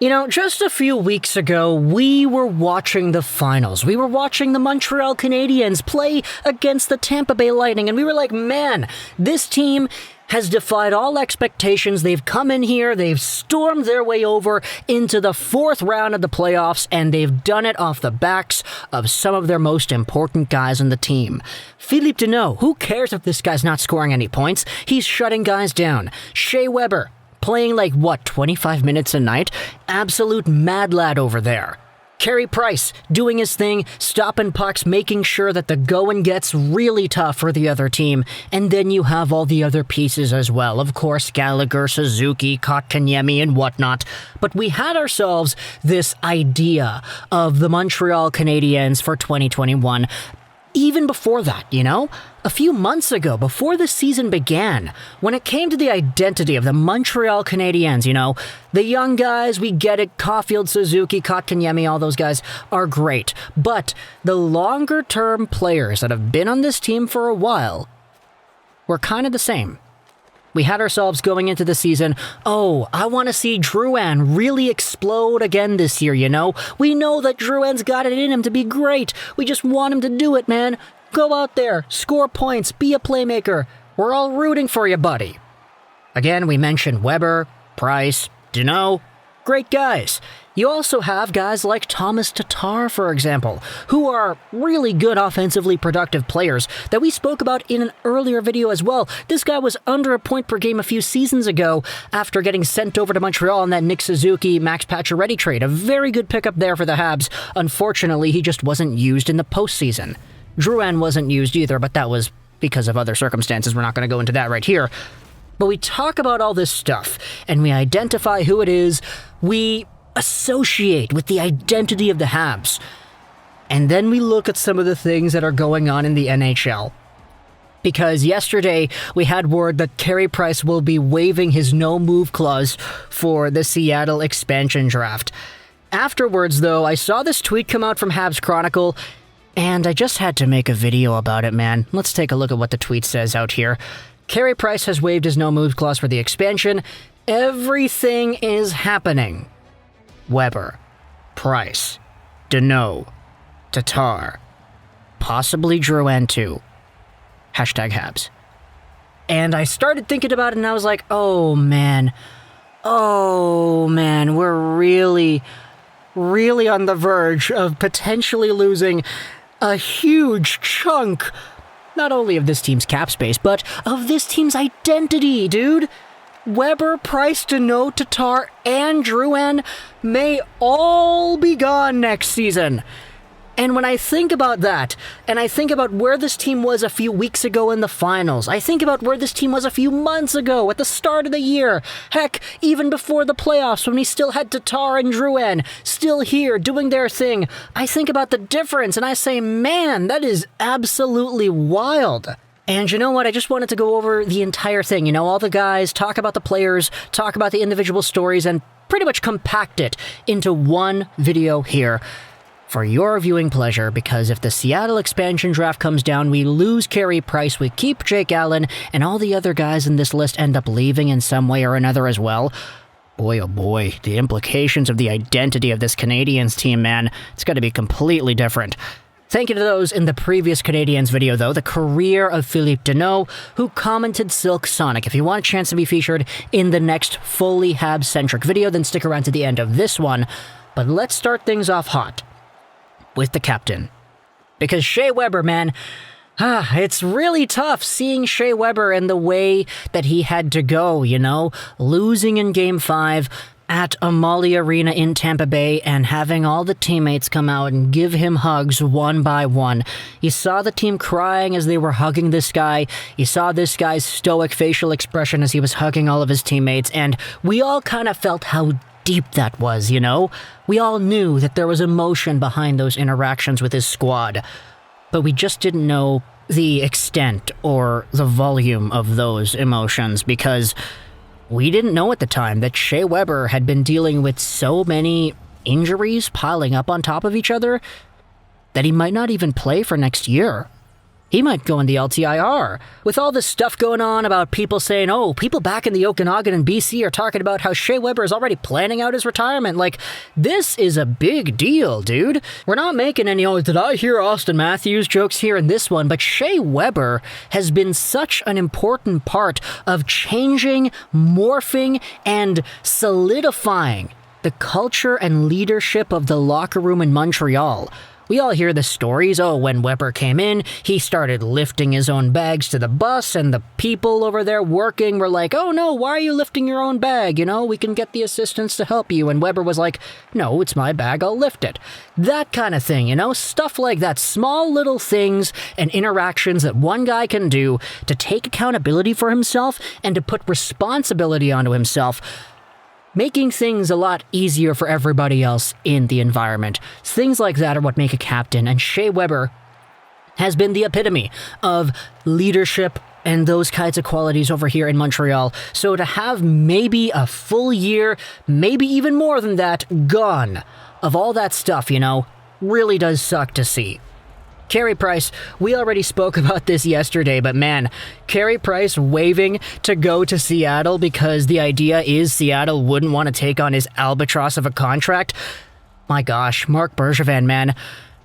You know, just a few weeks ago, we were watching the finals. We were watching the Montreal Canadiens play against the Tampa Bay Lightning, and we were like, man, this team has defied all expectations. They've come in here, they've stormed their way over into the fourth round of the playoffs, and they've done it off the backs of some of their most important guys on the team. Phillip Danault, who cares if this guy's not scoring any points? He's shutting guys down. Shea Weber, playing 25 minutes a night? Absolute mad lad over there. Carey Price, doing his thing, stopping pucks, making sure that the going gets really tough for the other team. And then you have all the other pieces as well. Of course, Gallagher, Suzuki, Kotkaniemi, and whatnot. But we had ourselves this idea of the Montreal Canadiens for 2021. Even before that, a few months ago, before the season began, when it came to the identity of the Montreal Canadiens, the young guys, we get it, Caulfield, Suzuki, Kotkaniemi, all those guys are great. But the longer-term players that have been on this team for a while were kind of the same. We had ourselves going into the season, I want to see Drouin really explode again this year, We know that Drouin's got it in him to be great. We just want him to do it, man. Go out there, score points, be a playmaker. We're all rooting for you, buddy. Again, we mentioned Weber, Price, Danault. Great guys. You also have guys like Tomas Tatar, for example, who are really good offensively productive players that we spoke about in an earlier video as well. This guy was under a point per game a few seasons ago after getting sent over to Montreal in that Nick Suzuki, Max Pacioretty trade. A very good pickup there for the Habs. Unfortunately, he just wasn't used in the postseason. Drouin wasn't used either, but that was because of other circumstances. We're not going to go into that right here. But we talk about all this stuff, and we identify who it is. We associate with the identity of the Habs. And then we look at some of the things that are going on in the NHL. Because yesterday, we had word that Carey Price will be waiving his no-move clause for the Seattle expansion draft. Afterwards, though, I saw this tweet come out from Habs Chronicle, and I just had to make a video about it, man. Let's take a look at what the tweet says out here. Carey Price has waived his no-move clause for the expansion. Everything is happening. Weber, Price, Danault, Tatar, possibly Drouin too. #Habs. And I started thinking about it and I was like, oh man, we're really on the verge of potentially losing a huge chunk, not only of this team's cap space, but of this team's identity, dude. Weber, Price, Danault, Tatar, and Drouin may all be gone next season. And when I think about that, and I think about where this team was a few weeks ago in the finals, I think about where this team was a few months ago at the start of the year, heck, even before the playoffs when we still had Tatar and Drouin still here doing their thing, I think about the difference and I say, man, that is absolutely wild. And you know what? I just wanted to go over the entire thing. All the guys, talk about the players, talk about the individual stories, and pretty much compact it into one video here for your viewing pleasure, because if the Seattle expansion draft comes down, we lose Carey Price, we keep Jake Allen, and all the other guys in this list end up leaving in some way or another as well. Boy, oh boy, the implications of the identity of this Canadiens team, man, it's got to be completely different. Thank you to those in the previous Canadiens video, though, the career of Phillip Danault, who commented Silk Sonic. If you want a chance to be featured in the next fully Habs-centric video, then stick around to the end of this one. But let's start things off hot with the captain. Because Shea Weber, man, it's really tough seeing Shea Weber in the way that he had to go, losing in Game 5, at Amalie Arena in Tampa Bay and having all the teammates come out and give him hugs one by one. You saw the team crying as they were hugging this guy. You saw this guy's stoic facial expression as he was hugging all of his teammates, and we all kind of felt how deep that was, We all knew that there was emotion behind those interactions with his squad, but we just didn't know the extent or the volume of those emotions because we didn't know at the time that Shea Weber had been dealing with so many injuries piling up on top of each other that he might not even play for next year. He might go in the LTIR. With all this stuff going on about people saying, oh, people back in the Okanagan and BC are talking about how Shea Weber is already planning out his retirement. Like, this is a big deal, dude. We're not making any, oh, did I hear Austin Matthews jokes here in this one? But Shea Weber has been such an important part of changing, morphing, and solidifying the culture and leadership of the locker room in Montreal. We all hear the stories, oh, when Weber came in, he started lifting his own bags to the bus, and the people over there working were like, oh no, why are you lifting your own bag? You know, we can get the assistants to help you. And Weber was like, no, it's my bag, I'll lift it. That kind of thing, you know, stuff like that. Small little things and interactions that one guy can do to take accountability for himself and to put responsibility onto himself, making things a lot easier for everybody else in the environment. Things like that are what make a captain, and Shea Weber has been the epitome of leadership and those kinds of qualities over here in Montreal. So to have maybe a full year, maybe even more than that, gone of all that stuff, you know, really does suck to see. Carey Price, we already spoke about this yesterday, but man, Carey Price waving to go to Seattle because the idea is Seattle wouldn't want to take on his albatross of a contract. My gosh, Marc Bergevin, man,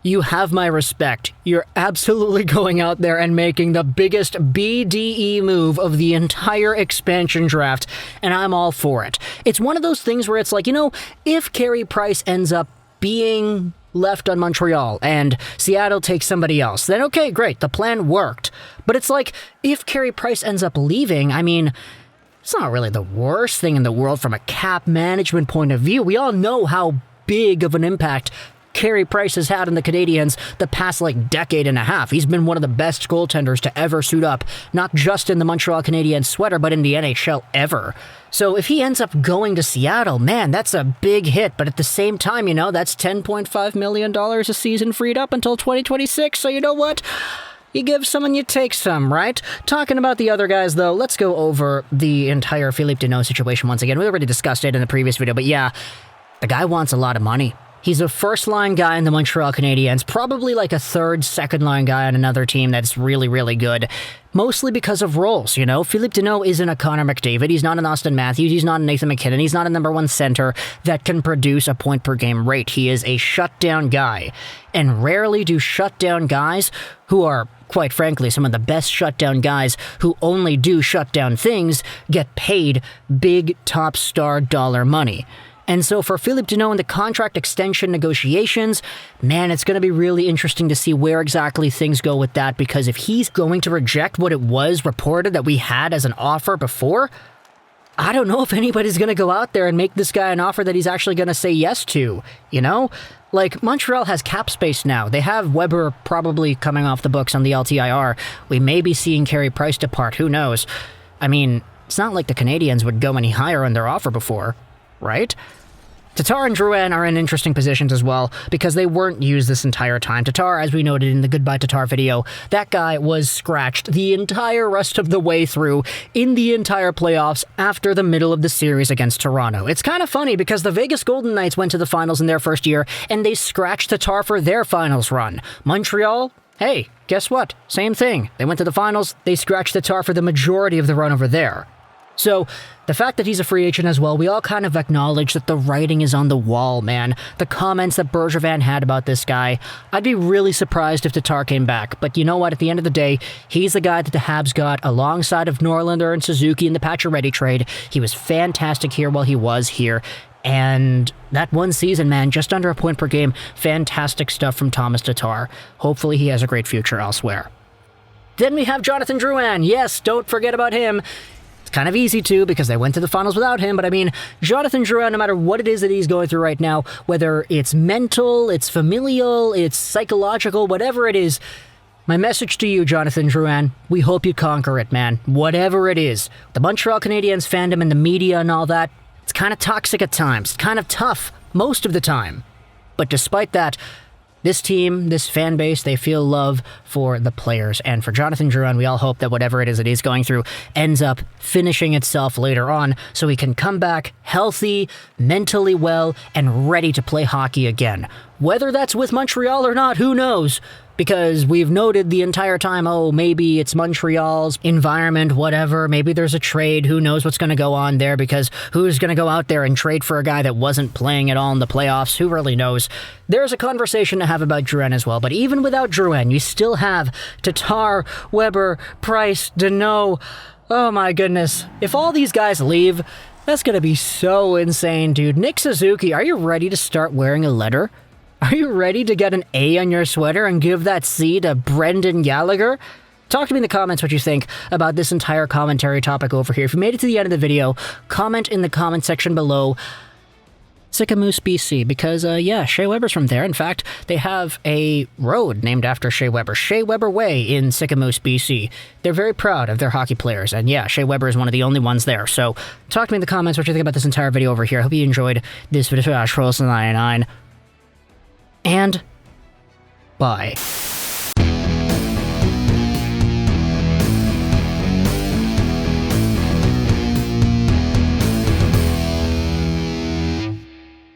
you have my respect. You're absolutely going out there and making the biggest BDE move of the entire expansion draft, and I'm all for it. It's one of those things where it's like, you know, if Carey Price ends up being left on Montreal and Seattle takes somebody else, then okay, great, the plan worked. But it's like, if Carey Price ends up leaving, I mean, it's not really the worst thing in the world from a cap management point of view. We all know how big of an impact Carey Price has had on the Canadiens the past, decade and a half. He's been one of the best goaltenders to ever suit up, not just in the Montreal Canadiens sweater, but in the NHL ever. So if he ends up going to Seattle, man, that's a big hit. But at the same time, you know, that's $10.5 million a season freed up until 2026. So you know what? You give some and you take some, right? Talking about the other guys, though, let's go over the entire Phillip Danault situation once again. We already discussed it in the previous video, but yeah, the guy wants a lot of money. He's a first-line guy in the Montreal Canadiens, probably like a third, second-line guy on another team that's really, really good. Mostly because of roles, you know? Phillip Danault isn't a Connor McDavid, he's not an Austin Matthews, he's not a Nathan McKinnon, he's not a number one center that can produce a point-per-game rate. He is a shutdown guy. And rarely do shutdown guys, who are, quite frankly, some of the best shutdown guys who only do shutdown things, get paid big top star dollar money. And so for Phillip Danault in the contract extension negotiations, man, it's going to be really interesting to see where exactly things go with that, because if he's going to reject what it was reported that we had as an offer before, I don't know if anybody's going to go out there and make this guy an offer that he's actually going to say yes to, you know? Like, Montreal has cap space now. They have Weber probably coming off the books on the LTIR. We may be seeing Carey Price depart, who knows? I mean, it's not like the Canadiens would go any higher on their offer before, right? Tatar and Drouin are in interesting positions as well, because they weren't used this entire time. Tatar, as we noted in the Goodbye Tatar video, that guy was scratched the entire rest of the way through in the entire playoffs after the middle of the series against Toronto. It's kind of funny because the Vegas Golden Knights went to the finals in their first year, and they scratched Tatar for their finals run. Montreal, hey, guess what? Same thing. They went to the finals, they scratched Tatar for the majority of the run over there. So, the fact that he's a free agent as well, we all kind of acknowledge that the writing is on the wall, man. The comments that Bergevin had about this guy, I'd be really surprised if Tatar came back. But you know what? At the end of the day, he's the guy that the Habs got alongside of Norlinder and Suzuki in the Pacioretty trade. He was fantastic here while he was here. And that one season, man, just under a point per game, fantastic stuff from Tomas Tatar. Hopefully he has a great future elsewhere. Then we have Jonathan Drouin. Yes, don't forget about him. It's kind of easy to, because they went to the finals without him, but I mean, Jonathan Drouin, no matter what it is that he's going through right now, whether it's mental, it's familial, it's psychological, whatever it is, my message to you, Jonathan Drouin, we hope you conquer it, man. Whatever it is. The Montreal Canadiens fandom and the media and all that, it's kind of toxic at times. It's kind of tough most of the time. But despite that, this team, this fan base, they feel love for the players. And for Jonathan Drouin, we all hope that whatever it is that he's going through ends up finishing itself later on so he can come back healthy, mentally well, and ready to play hockey again. Whether that's with Montreal or not, who knows? because we've noted the entire time, oh, maybe it's Montreal's environment, whatever. Maybe there's a trade. Who knows what's going to go on there, because who's going to go out there and trade for a guy that wasn't playing at all in the playoffs? Who really knows? There's a conversation to have about Drouin as well, but even without Drouin, you still have Tatar, Weber, Price, Danault. Oh my goodness. If all these guys leave, that's going to be so insane, dude. Nick Suzuki, are you ready to start wearing a letter? Are you ready to get an A on your sweater and give that C to Brendan Gallagher? Talk to me in the comments what you think about this entire commentary topic over here. If you made it to the end of the video, comment in the comment section below Sicamous, BC, because, yeah, Shea Weber's from there. In fact, they have a road named after Shea Weber, Shea Weber Way in Sicamous, BC. They're very proud of their hockey players, and yeah, Shea Weber is one of the only ones there. So talk to me in the comments what you think about this entire video over here. I hope you enjoyed this video. Holtz 99. And bye.